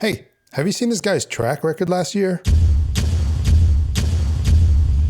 Hey, have you seen this guy's track record last year?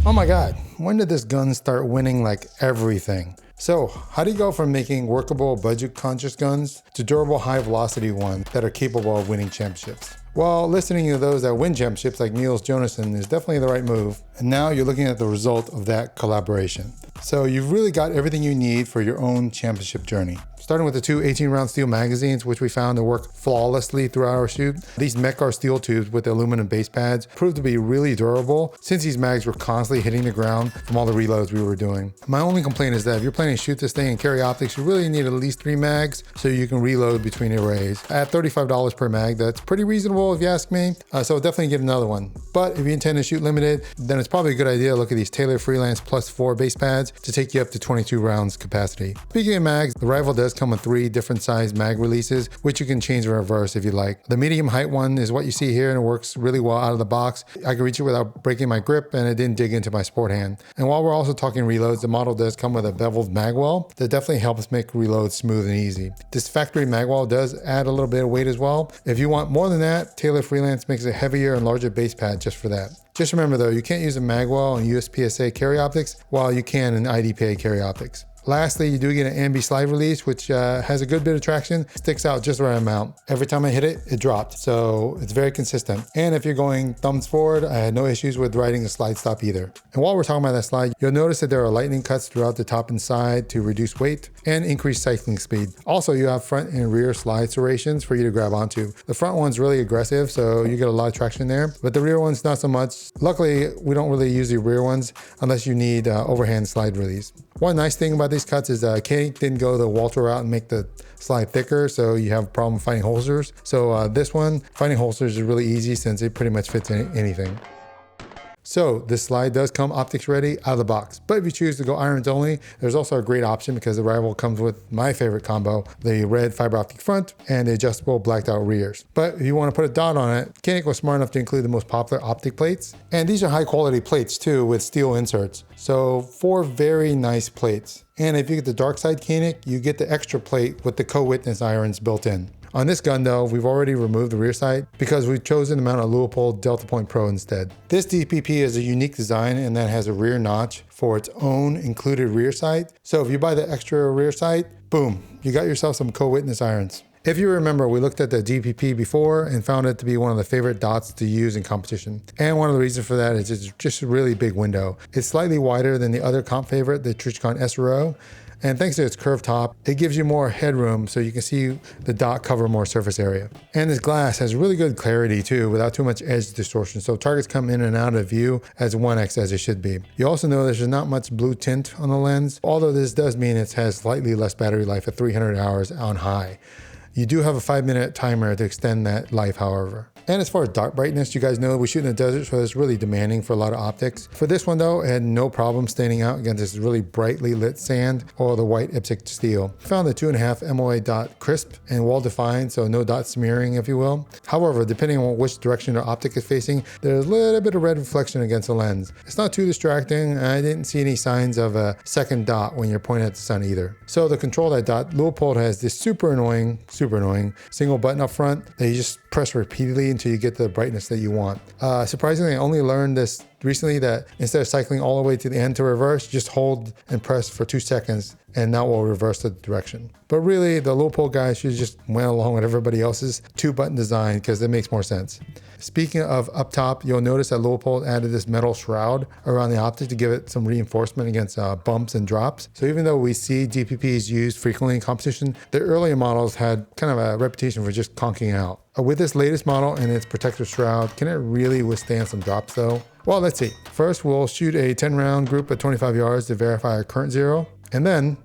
Oh my God, when did this gun start winning like everything? So, how do you go from making workable budget-conscious guns to durable high-velocity ones that are capable of winning championships? Well, listening to those that win championships like Niels Jonassen is definitely the right move, and now you're looking at the result of that collaboration. So you've really got everything you need for your own championship journey. Starting with the two 18-round steel magazines, which we found to work flawlessly throughout our shoot. These Mekar steel tubes with the aluminum base pads proved to be really durable since these mags were constantly hitting the ground from all the reloads we were doing. My only complaint is that if you're planning to shoot this thing and carry optics, you really need at least 3 mags so you can reload between arrays. At $35 per mag, that's pretty reasonable if you ask me, so definitely get another one. But if you intend to shoot limited, then it's probably a good idea to look at these Taylor Freelance Plus 4 base pads to take you up to 22 rounds capacity. Speaking of mags, the rifle does come with 3 different size mag releases, which you can change in reverse if you like. The medium height one is what you see here and it works really well out of the box. I can reach it without breaking my grip and it didn't dig into my sport hand. And while we're also talking reloads, the model does come with a beveled mag well that definitely helps make reloads smooth and easy. This factory mag well does add a little bit of weight as well. If you want more than that, Taylor Freelance makes a heavier and larger base pad just for that. Just remember though, you can't use a magwell in USPSA carry optics while you can in IDPA carry optics. Lastly, you do get an ambi slide release, which has a good bit of traction, sticks out just the right amount. Every time I hit it, it dropped, so it's very consistent. And if you're going thumbs forward, I had no issues with riding the slide stop either. And while we're talking about that slide, you'll notice that there are lightning cuts throughout the top and side to reduce weight and increase cycling speed. Also, you have front and rear slide serrations for you to grab onto. The front one's really aggressive, so you get a lot of traction there, but the rear one's not so much. Luckily, we don't really use the rear ones unless you need overhand slide release. One nice thing about these cuts is Koenig didn't go the Walter route and make the slide thicker, so you have a problem finding holsters. So this one, finding holsters is really easy since it pretty much fits in anything. So this slide does come optics ready out of the box, but if you choose to go irons only, there's also a great option because the rifle comes with my favorite combo, the red fiber optic front and the adjustable blacked out rears. But if you want to put a dot on it, Koenig was smart enough to include the most popular optic plates. And these are high quality plates too with steel inserts. So 4 very nice plates. And if you get the dark side Koenig, you get the extra plate with the co-witness irons built in. On this gun though, we've already removed the rear sight because we've chosen to mount a Leupold Delta Point Pro instead. This DPP is a unique design and that has a rear notch for its own included rear sight. So if you buy the extra rear sight, boom, you got yourself some co-witness irons. If you remember, we looked at the DPP before and found it to be one of the favorite dots to use in competition. And one of the reasons for that is it's just a really big window. It's slightly wider than the other comp favorite, the Trijicon SRO. And thanks to its curved top, it gives you more headroom so you can see the dot cover more surface area. And this glass has really good clarity too, without too much edge distortion. So targets come in and out of view as 1x as it should be. You also know there's not much blue tint on the lens, although this does mean it has slightly less battery life at 300 hours on high. You do have a 5-minute timer to extend that life, however. And as far as dot brightness, you guys know we shoot in the desert, so it's really demanding for a lot of optics. For this one though, it had no problem standing out against this really brightly lit sand or the white IPSC steel. Found the 2.5 MOA dot crisp and well defined, so no dot smearing if you will. However, depending on which direction the optic is facing, there's a little bit of red reflection against the lens. It's not too distracting. I didn't see any signs of a second dot when you're pointing at the sun either. So to control that dot, Leupold has this super annoying single button up front that you just press repeatedly until you get the brightness that you want. Surprisingly, I only learned this recently that instead of cycling all the way to the end to reverse, just hold and press for 2 seconds and that will reverse the direction. But really, the Leupold guys should just went along with everybody else's 2-button design because it makes more sense. Speaking of up top, you'll notice that Leupold added this metal shroud around the optic to give it some reinforcement against bumps and drops. So even though we see DPPs used frequently in competition, the earlier models had kind of a reputation for just conking out. With this latest model and its protective shroud, can it really withstand some drops though? Well, let's see. First, we'll shoot a 10-round group at 25 yards to verify our current zero. And then,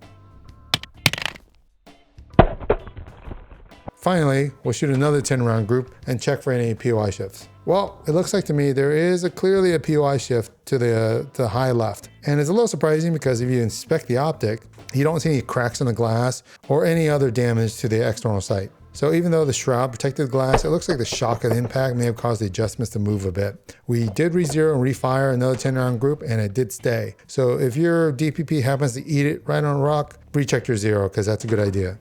finally, we'll shoot another 10-round group and check for any POI shifts. Well, it looks like to me there is clearly a POI shift to the high left. And it's a little surprising because if you inspect the optic, you don't see any cracks in the glass or any other damage to the external sight. So even though the shroud protected the glass, it looks like the shock of the impact may have caused the adjustments to move a bit. We did re-zero and refire another 10-round group and it did stay. So if your DPP happens to eat it right on a rock, recheck your zero because that's a good idea.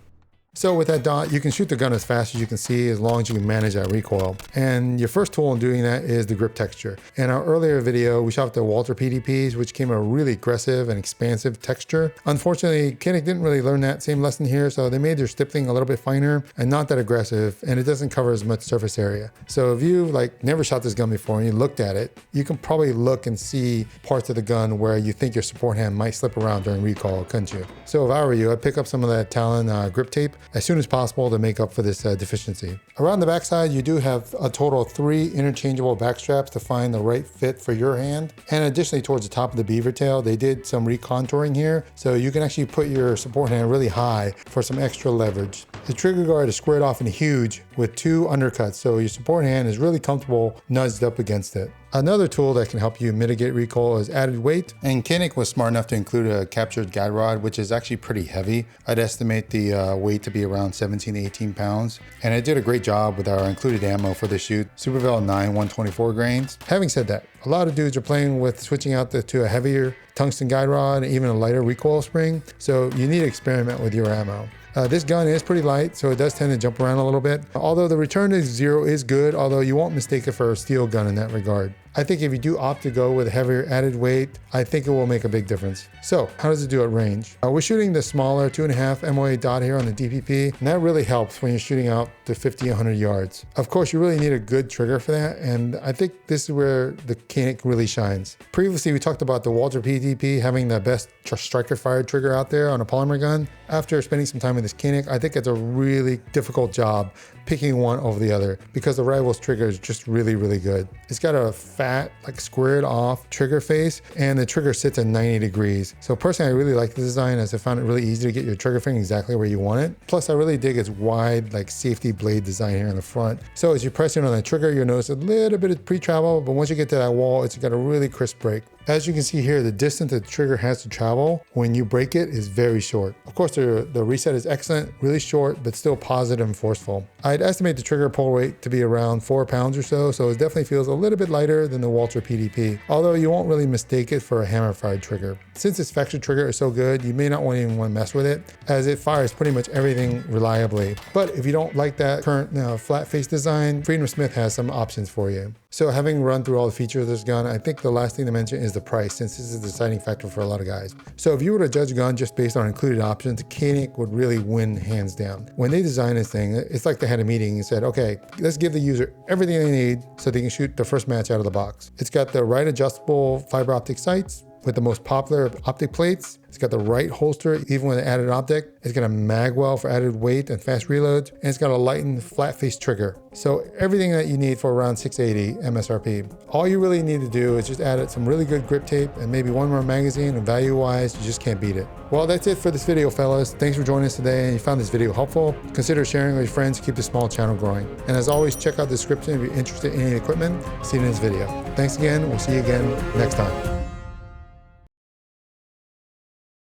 So with that dot, you can shoot the gun as fast as you can see as long as you can manage that recoil. And your first tool in doing that is the grip texture. In our earlier video, we shot the Walther PDPs, which came a really aggressive and expansive texture. Unfortunately, Koenig didn't really learn that same lesson here, so they made their stippling a little bit finer and not that aggressive, and it doesn't cover as much surface area. So if you never shot this gun before and you looked at it, you can probably look and see parts of the gun where you think your support hand might slip around during recoil, couldn't you? So if I were you, I'd pick up some of that Talon grip tape as soon as possible to make up for this deficiency. Around the backside, you do have a total of 3 interchangeable back straps to find the right fit for your hand. And additionally, towards the top of the beaver tail, they did some recontouring here, so you can actually put your support hand really high for some extra leverage. The trigger guard is squared off and huge with 2 undercuts, so your support hand is really comfortable nudged up against it. Another tool that can help you mitigate recoil is added weight, and Koenig was smart enough to include a captured guide rod, which is actually pretty heavy. I'd estimate the weight to be around 17 to 18 pounds, and it did a great job with our included ammo for the shoot, Supervel 9 124 grains. Having said that, a lot of dudes are playing with switching out to a heavier tungsten guide rod and even a lighter recoil spring, so you need to experiment with your ammo. This gun is pretty light, so it does tend to jump around a little bit. Although the return to 0 is good, although you won't mistake it for a steel gun in that regard. I think if you do opt to go with a heavier added weight, I think it will make a big difference. So how does it do at range? We're shooting the smaller 2.5 MOA dot here on the DPP, and that really helps when you're shooting out to 50, 100 yards. Of course, you really need a good trigger for that, and I think this is where the Koenig really shines. Previously, we talked about the Walther PDP having the best striker fired trigger out there on a polymer gun. After spending some time with this Koenig, I think it's a really difficult job picking one over the other because the Rivals trigger is just really, really good. It's got a fat, squared off trigger face, and the trigger sits at 90 degrees. So personally, I really like the design as I found it really easy to get your trigger finger exactly where you want it. Plus, I really dig its wide, safety blade design here in the front. So as you press in on the trigger, you'll notice a little bit of pre-travel, but once you get to that wall, it's got a really crisp break. As you can see here, the distance the trigger has to travel when you break it is very short. Of course, the reset is excellent, really short, but still positive and forceful. I'd estimate the trigger pull weight to be around 4 pounds or so it definitely feels a little bit lighter than the Walther PDP, although you won't really mistake it for a hammer-fired trigger. Since this factory trigger is so good, you may not even want to mess with it, as it fires pretty much everything reliably. But if you don't like that current flat face design, Freedom Smith has some options for you. So having run through all the features of this gun, I think the last thing to mention is the price, since this is the deciding factor for a lot of guys. So if you were to judge a gun just based on included options, Koenig would really win hands down. When they designed this thing, it's like they had a meeting and said, okay, let's give the user everything they need so they can shoot the first match out of the box. It's got the right adjustable fiber optic sights with the most popular optic plates. It's got the right holster, even with an added optic. It's got a magwell for added weight and fast reloads, and it's got a lightened flat face trigger. So everything that you need for around $680 MSRP. All you really need to do is just add some really good grip tape and maybe one more magazine, and value-wise, you just can't beat it. Well, that's it for this video, fellas. Thanks for joining us today, and you found this video helpful. Consider sharing with your friends to keep the small channel growing. And as always, check out the description if you're interested in any equipment. See you in this video. Thanks again. We'll see you again next time.